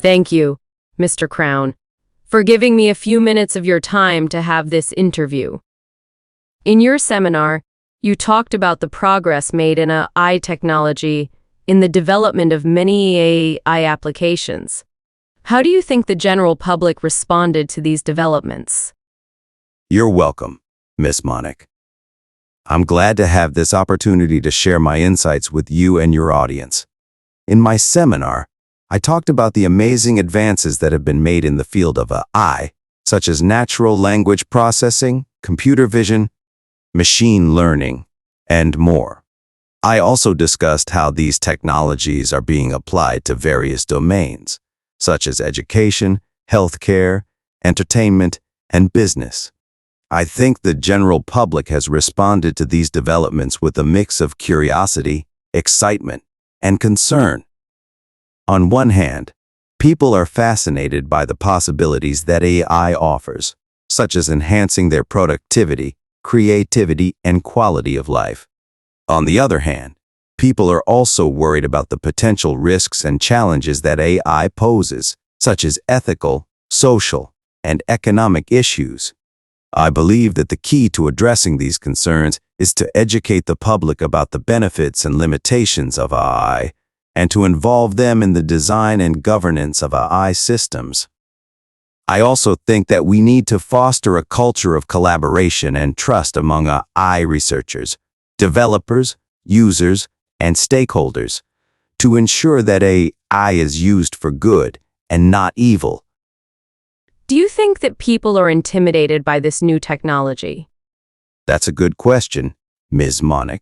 Thank you, Mr. Crown, for giving me a few minutes of your time to have this interview. In your seminar, you talked about the progress made in AI technology in the development of many AI applications. How do you think the general public responded to these developments? You're welcome, Miss Monic. I'm glad to have this opportunity to share my insights with you and your audience. In my seminar, I talked about the amazing advances that have been made in the field of AI, such as natural language processing, computer vision, machine learning, and more. I also discussed how these technologies are being applied to various domains, such as education, healthcare, entertainment, and business. I think the general public has responded to these developments with a mix of curiosity, excitement, and concern. On one hand, people are fascinated by the possibilities that AI offers, such as enhancing their productivity, creativity, and quality of life. On the other hand, people are also worried about the potential risks and challenges that AI poses, such as ethical, social, and economic issues. I believe that the key to addressing these concerns is to educate the public about the benefits and limitations of AI, and to involve them in the design and governance of AI systems. I also think that we need to foster a culture of collaboration and trust among AI researchers, developers, users, and stakeholders to ensure that AI is used for good and not evil. Do you think that people are intimidated by this new technology? That's a good question, Ms. Monic.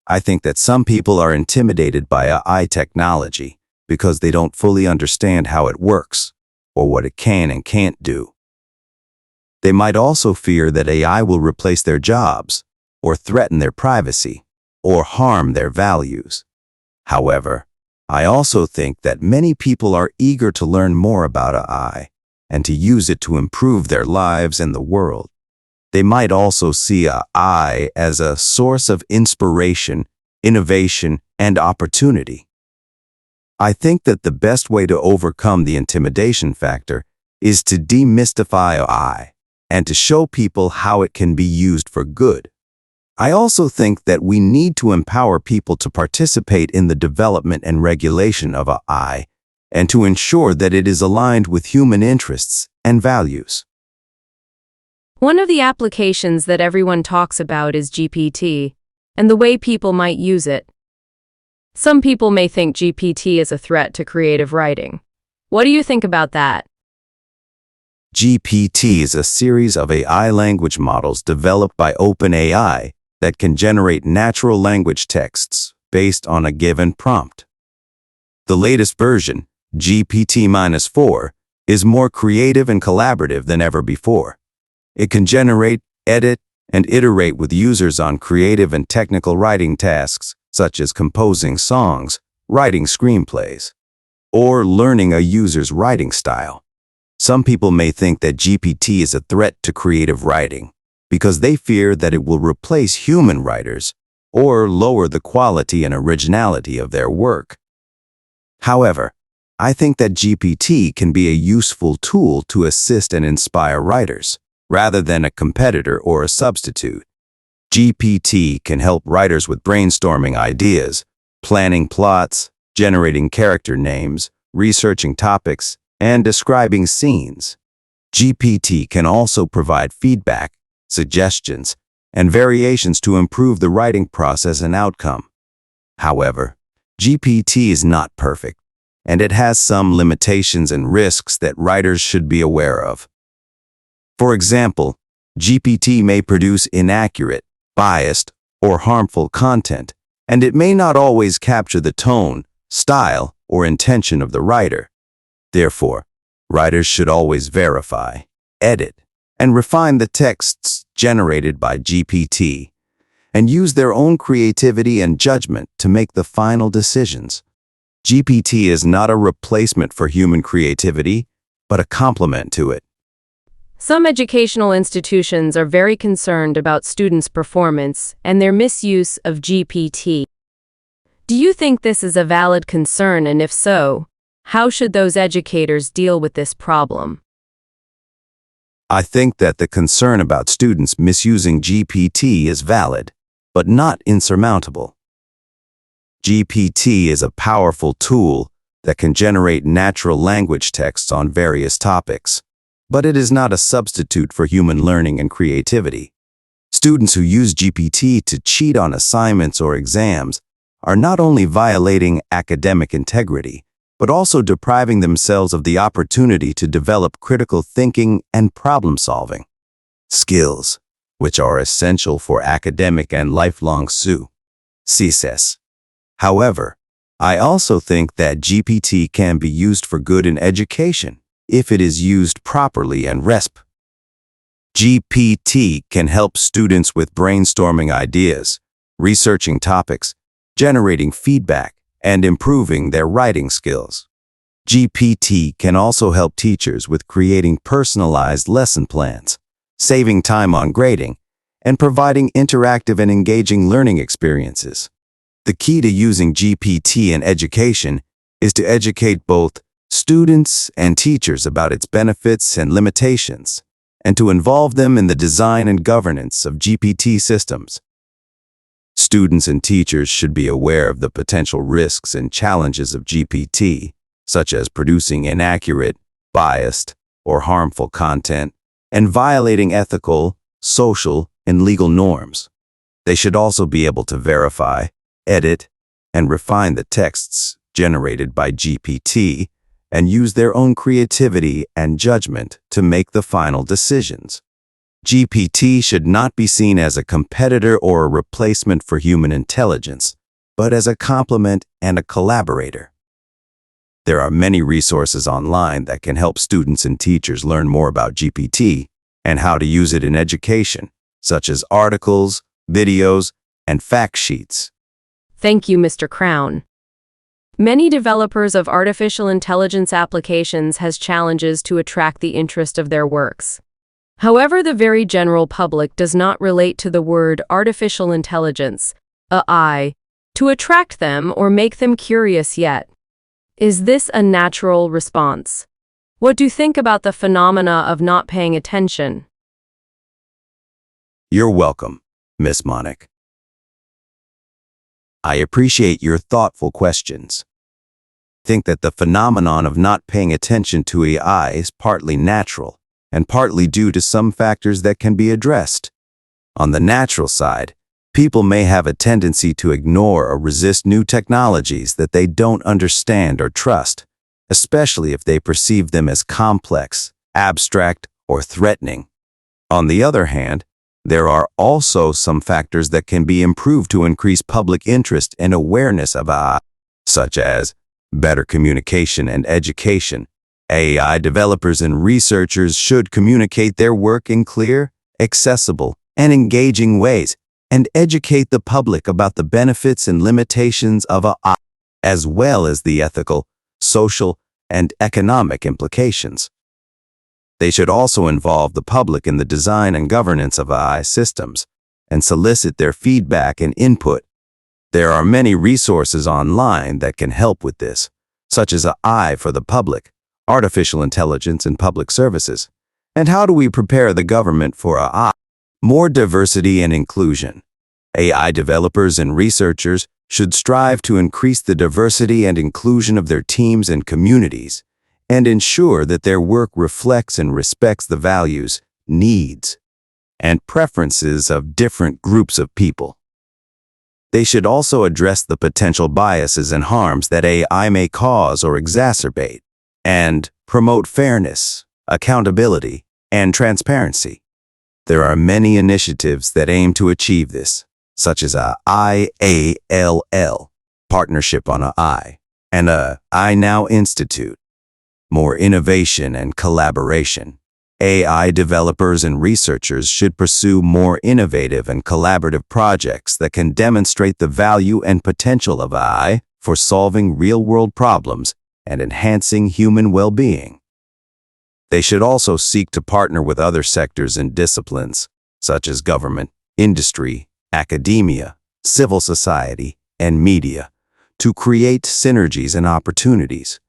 I think that some people are intimidated by AI technology because they don't fully understand how it works or what it can and can't do. They might also fear that AI will replace their jobs or threaten their privacy or harm their values. However, I also think that many people are eager to learn more about AI and to use it to improve their lives and the world. They might also see AI as a source of inspiration, innovation, and opportunity. I think that the best way to overcome the intimidation factor is to demystify AI and to show people how it can be used for good. I also think that we need to empower people to participate in the development and regulation of AI and to ensure that it is aligned with human interests and values. One of the applications that everyone talks about is GPT, and the way people might use it. Some people may think GPT is a threat to creative writing. What do you think about that? GPT is a series of AI language models developed by OpenAI that can generate natural language texts based on a given prompt. The latest version, GPT-4, is more creative and collaborative than ever before. It can generate, edit, and iterate with users on creative and technical writing tasks, such as composing songs, writing screenplays, or learning a user's writing style. Some people may think that GPT is a threat to creative writing because they fear that it will replace human writers or lower the quality and originality of their work. However, I think that GPT can be a useful tool to assist and inspire writers, rather than a competitor or a substitute. GPT can help writers with brainstorming ideas, planning plots, generating character names, researching topics, and describing scenes. GPT can also provide feedback, suggestions, and variations to improve the writing process and outcome. However, GPT is not perfect, and it has some limitations and risks that writers should be aware of. For example, GPT may produce inaccurate, biased, or harmful content, and it may not always capture the tone, style, or intention of the writer. Therefore, writers should always verify, edit, and refine the texts generated by GPT, and use their own creativity and judgment to make the final decisions. GPT is not a replacement for human creativity, but a complement to it. Some educational institutions are very concerned about students' performance and their misuse of GPT. Do you think this is a valid concern, and if so, How should those educators deal with this problem? I think that the concern about students misusing GPT is valid, but not insurmountable. GPT is a powerful tool that can generate natural language texts on various topics, but it is not a substitute for human learning and creativity. Students who use GPT to cheat on assignments or exams are not only violating academic integrity, but also depriving themselves of the opportunity to develop critical thinking and problem-solving skills, which are essential for academic and lifelong success. However, I also think that GPT can be used for good in education if it is used properly and responsibly. GPT can help students with brainstorming ideas, researching topics, generating feedback, and improving their writing skills. GPT can also help teachers with creating personalized lesson plans, saving time on grading, and providing interactive and engaging learning experiences. The key to using GPT in education is to educate both students and teachers about its benefits and limitations, and to involve them in the design and governance of GPT systems. Students and teachers should be aware of the potential risks and challenges of GPT, such as producing inaccurate, biased, or harmful content, and violating ethical, social, and legal norms. They should also be able to verify, edit, and refine the texts generated by GPT and use their own creativity and judgment to make the final decisions. GPT should not be seen as a competitor or a replacement for human intelligence, but as a complement and a collaborator. There are many resources online that can help students and teachers learn more about GPT and how to use it in education, such as articles, videos, and fact sheets. Thank you, Mr. Crown. Many developers of artificial intelligence applications has challenges to attract the interest of their works. However, the very general public does not relate to the word artificial intelligence, AI, to attract them or make them curious yet. Is this a natural response? What do you think about the phenomena of not paying attention? You're welcome, Miss Monic. I appreciate your thoughtful questions. I think that the phenomenon of not paying attention to AI is partly natural and partly due to some factors that can be addressed. On the natural side, people may have a tendency to ignore or resist new technologies that they don't understand or trust, especially if they perceive them as complex, abstract, or threatening. On the other hand, there are also some factors that can be improved to increase public interest and awareness of AI, such as better communication and education. AI developers and researchers should communicate their work in clear, accessible, and engaging ways, and educate the public about the benefits and limitations of AI, as well as the ethical, social, and economic implications. They should also involve the public in the design and governance of AI systems and solicit their feedback and input. There are many resources online that can help with this, such as AI for the public, artificial intelligence in public services, and how do we prepare the government for AI? More diversity and inclusion. AI developers and researchers should strive to increase the diversity and inclusion of their teams and communities, and ensure that their work reflects and respects the values, needs, and preferences of different groups of people. They should also address the potential biases and harms that AI may cause or exacerbate, and promote fairness, accountability, and transparency. There are many initiatives that aim to achieve this, such as a IALL, Partnership on AI, and a iNow Institute. More innovation and collaboration. AI developers and researchers should pursue more innovative and collaborative projects that can demonstrate the value and potential of AI for solving real-world problems and enhancing human well-being. They should also seek to partner with other sectors and disciplines, such as government, industry, academia, civil society, and media, to create synergies and opportunities.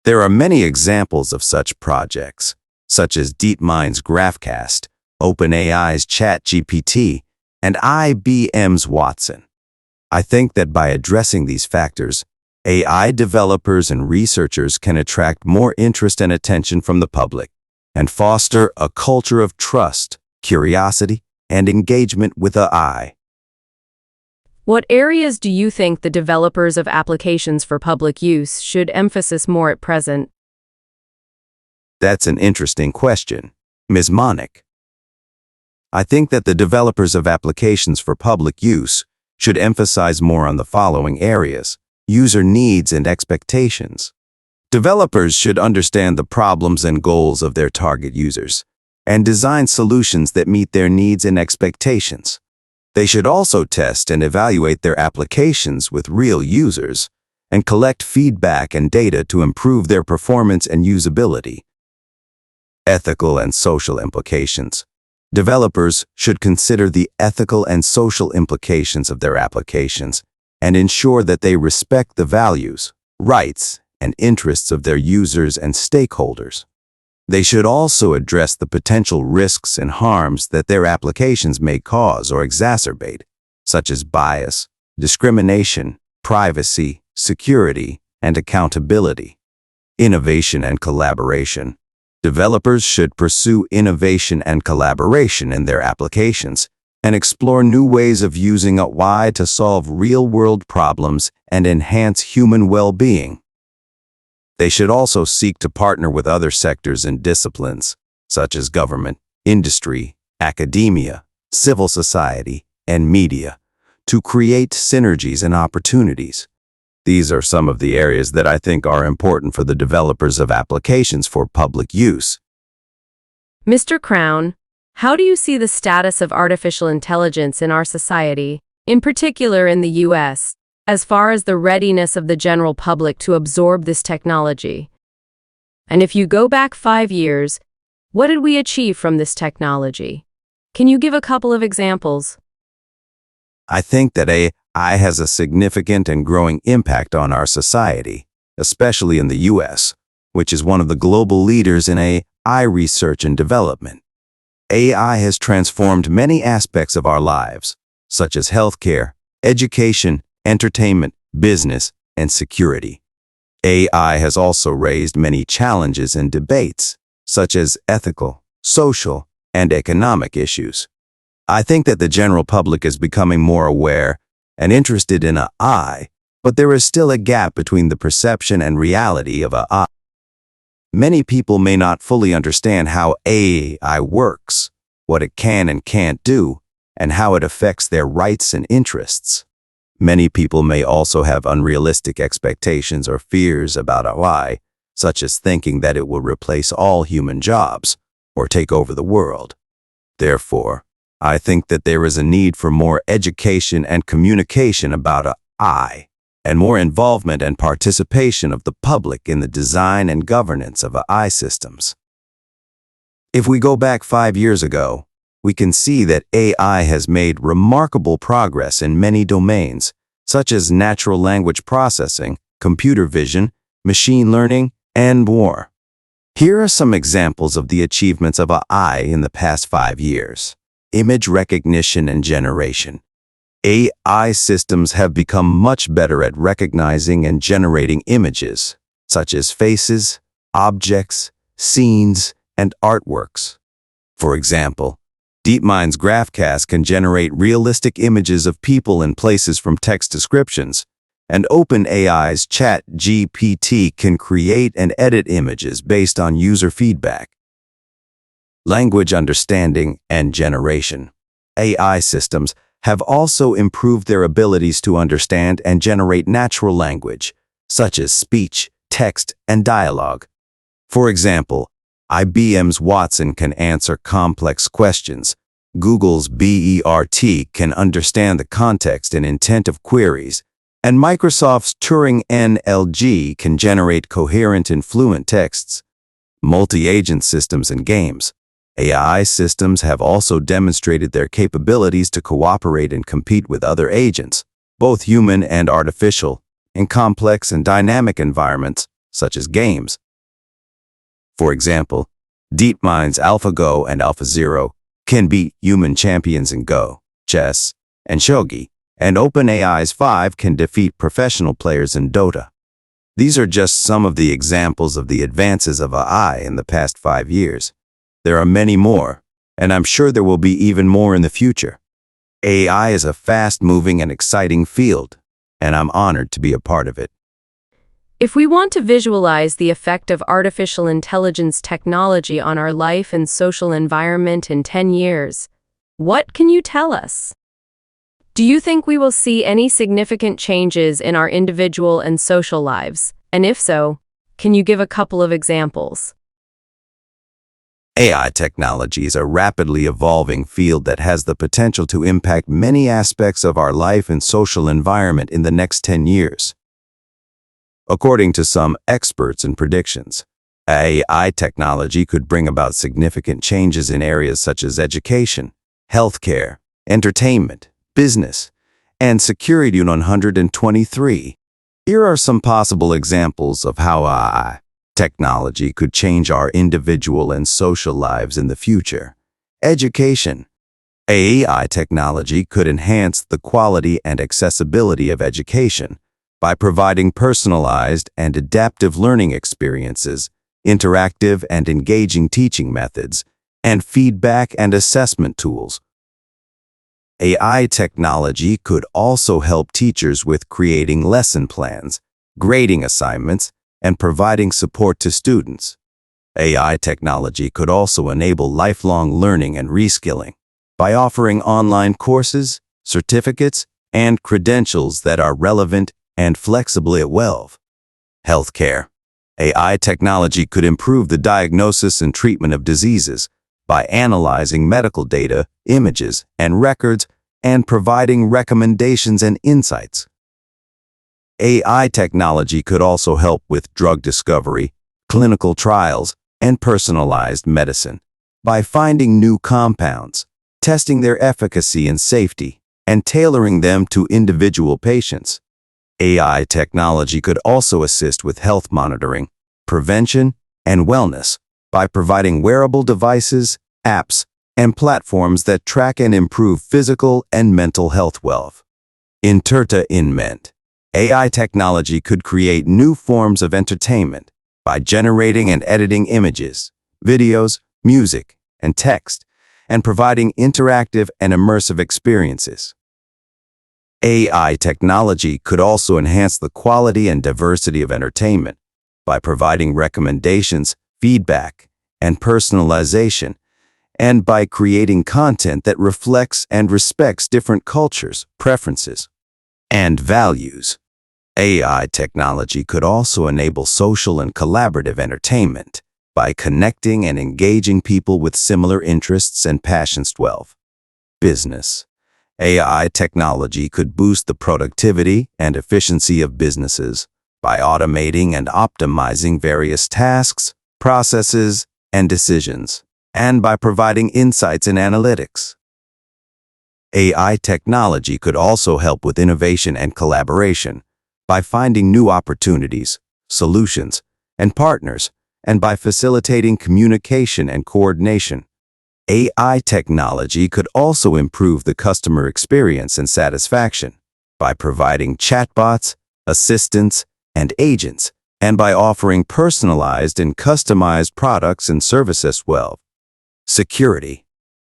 There are many examples of such projects, such as DeepMind's GraphCast, OpenAI's ChatGPT, and IBM's Watson. I think that by addressing these factors, AI developers and researchers can attract more interest and attention from the public and foster a culture of trust, curiosity, and engagement with AI. What areas do you think the developers of applications for public use should emphasize more at present? That's an interesting question, Ms. Monic. I think that the developers of applications for public use should emphasize more on the following areas: user needs and expectations. Developers should understand the problems and goals of their target users and design solutions that meet their needs and expectations. They should also test and evaluate their applications with real users and collect feedback and data to improve their performance and usability. Ethical and social implications. Developers should consider the ethical and social implications of their applications and ensure that they respect the values, rights, and interests of their users and stakeholders. They should also address the potential risks and harms that their applications may cause or exacerbate, such as bias, discrimination, privacy, security, and accountability. Innovation and collaboration. Developers should pursue innovation and collaboration in their applications and explore new ways of using AI to solve real-world problems and enhance human well-being. They should also seek to partner with other sectors and disciplines, such as government, industry, academia, civil society, and media, to create synergies and opportunities. These are some of the areas that I think are important for the developers of applications for public use. Mr. Crown, how do you see the status of artificial intelligence in our society, in particular in the U.S., as far as the readiness of the general public to absorb this technology? And if you go back 5 years, what did we achieve from this technology? Can you give a couple of examples? I think that AI has a significant and growing impact on our society, especially in the U.S., which is one of the global leaders in AI research and development. AI has transformed many aspects of our lives, such as healthcare, education, entertainment, business, and security. AI has also raised many challenges and debates, such as ethical, social, and economic issues. I think that the general public is becoming more aware and interested in AI, but there is still a gap between the perception and reality of AI. Many people may not fully understand how AI works, what it can and can't do, and how it affects their rights and interests. Many people may also have unrealistic expectations or fears about AI, such as thinking that it will replace all human jobs or take over the world. Therefore, I think that there is a need for more education and communication about AI, and more involvement and participation of the public in the design and governance of AI systems. If we go back 5 years ago, we can see that AI has made remarkable progress in many domains, such as natural language processing, computer vision, machine learning, and more. Here are some examples of the achievements of AI in the past 5 years. Image recognition and generation. AI systems have become much better at recognizing and generating images, such as faces, objects, scenes, and artworks. For example, DeepMind's GraphCast can generate realistic images of people and places from text descriptions, and OpenAI's ChatGPT can create and edit images based on user feedback. Language understanding and generation. AI systems have also improved their abilities to understand and generate natural language, such as speech, text, and dialogue. For example, IBM's Watson can answer complex questions. Google's BERT can understand the context and intent of queries, and Microsoft's Turing NLG can generate coherent and fluent texts. Multi-agent systems and games. AI systems have also demonstrated their capabilities to cooperate and compete with other agents, both human and artificial, in complex and dynamic environments, such as games. For example, DeepMind's AlphaGo and AlphaZero can beat human champions in Go, chess, and shogi, and OpenAI's 5 can defeat professional players in Dota. These are just some of the examples of the advances of AI in the past 5 years. There are many more, and I'm sure there will be even more in the future. AI is a fast-moving and exciting field, and I'm honored to be a part of it. If we want to visualize the effect of artificial intelligence technology on our life and social environment in 10 years, what can you tell us? Do you think we will see any significant changes in our individual and social lives? And if so, can you give a couple of examples? AI technology is a rapidly evolving field that has the potential to impact many aspects of our life and social environment in the next 10 years. According to some experts and predictions, AI technology could bring about significant changes in areas such as education, healthcare, entertainment, business, and security. 123. Here are some possible examples of how AI technology could change our individual and social lives in the future. Education. AI technology could enhance the quality and accessibility of education by providing personalized and adaptive learning experiences, interactive and engaging teaching methods, and feedback and assessment tools. AI technology could also help teachers with creating lesson plans, grading assignments, and providing support to students. AI technology could also enable lifelong learning and reskilling by offering online courses, certificates, and credentials that are relevant and flexible at will. Healthcare. AI technology could improve the diagnosis and treatment of diseases by analyzing medical data, images, and records, and providing recommendations and insights. AI technology could also help with drug discovery, clinical trials, and personalized medicine by finding new compounds, testing their efficacy and safety, and tailoring them to individual patients. AI technology could also assist with health monitoring, prevention, and wellness by providing wearable devices, apps, and platforms that track and improve physical and mental health wealth. Entertainment. AI technology could create new forms of entertainment by generating and editing images, videos, music, and text, and providing interactive and immersive experiences. AI technology could also enhance the quality and diversity of entertainment by providing recommendations, feedback, and personalization, and by creating content that reflects and respects different cultures, preferences, and values. AI technology could also enable social and collaborative entertainment by connecting and engaging people with similar interests and passions. 12. Business. AI technology could boost the productivity and efficiency of businesses by automating and optimizing various tasks, processes, and decisions, and by providing insights and analytics. AI technology could also help with innovation and collaboration by finding new opportunities, solutions, and partners, and by facilitating communication and coordination. AI technology could also improve the customer experience and satisfaction by providing chatbots, assistants, and agents, and by offering personalized and customized products and services. Well, security.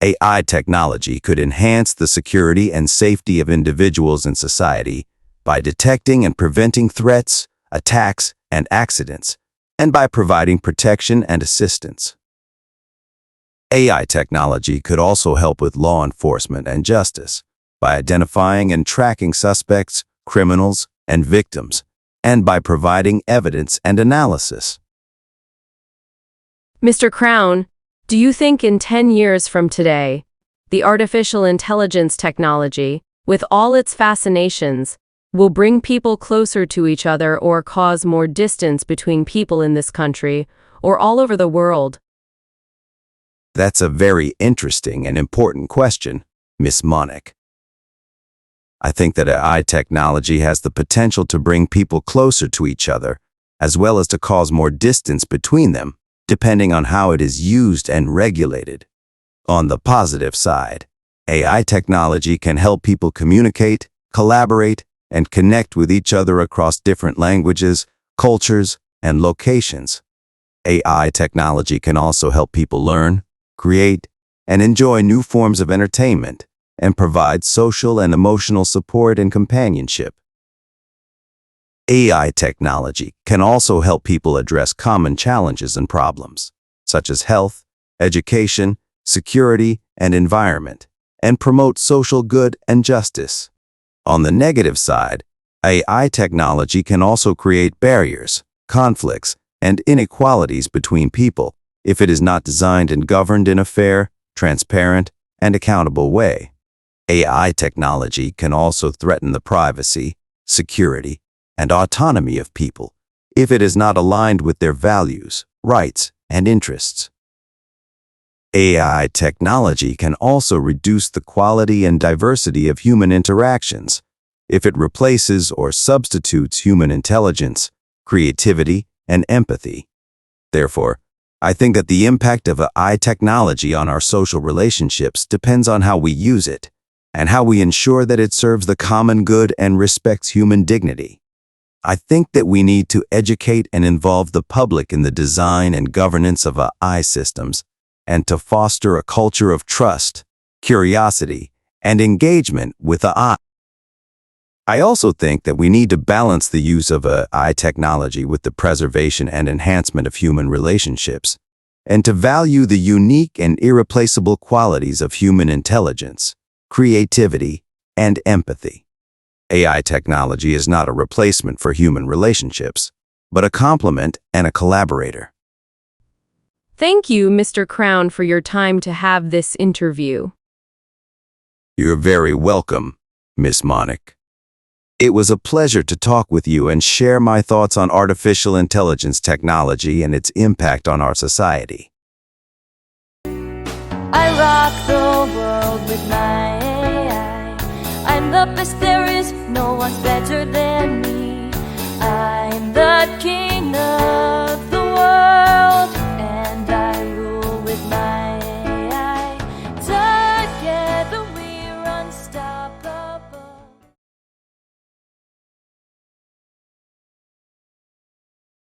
AI technology could enhance the security and safety of individuals and society by detecting and preventing threats, attacks, and accidents, and by providing protection and assistance. AI technology could also help with law enforcement and justice by identifying and tracking suspects, criminals, and victims, and by providing evidence and analysis. Mr. Crown, do you think in 10 years from today, the artificial intelligence technology, with all its fascinations, will bring people closer to each other or cause more distance between people in this country or all over the world? That's a very interesting and important question, Miss Monic. I think that AI technology has the potential to bring people closer to each other as well as to cause more distance between them, depending on how it is used and regulated. On the positive side, AI technology can help people communicate, collaborate, and connect with each other across different languages, cultures, and locations. AI technology can also help people learn, create, and enjoy new forms of entertainment, and provide social and emotional support and companionship. AI technology can also help people address common challenges and problems, such as health, education, security, and environment, and promote social good and justice. On the negative side, AI technology can also create barriers, conflicts, and inequalities between people if it is not designed and governed in a fair, transparent, and accountable way. AI technology can also threaten the privacy, security, and autonomy of people if it is not aligned with their values, rights, and interests. AI technology can also reduce the quality and diversity of human interactions if it replaces or substitutes human intelligence, creativity, and empathy. Therefore, I think that the impact of AI technology on our social relationships depends on how we use it and how we ensure that it serves the common good and respects human dignity. I think that we need to educate and involve the public in the design and governance of AI systems, and to foster a culture of trust, curiosity, and engagement with AI. I also think that we need to balance the use of AI technology with the preservation and enhancement of human relationships, and to value the unique and irreplaceable qualities of human intelligence, creativity, and empathy. AI technology is not a replacement for human relationships, but a complement and a collaborator. Thank you, Mr. Crown, for your time to have this interview. You're very welcome, Miss Monic. It was a pleasure to talk with you and share my thoughts on artificial intelligence technology and its impact on our society. I rock the world with my AI. I'm the best there is, no one's better than me. I'm the king of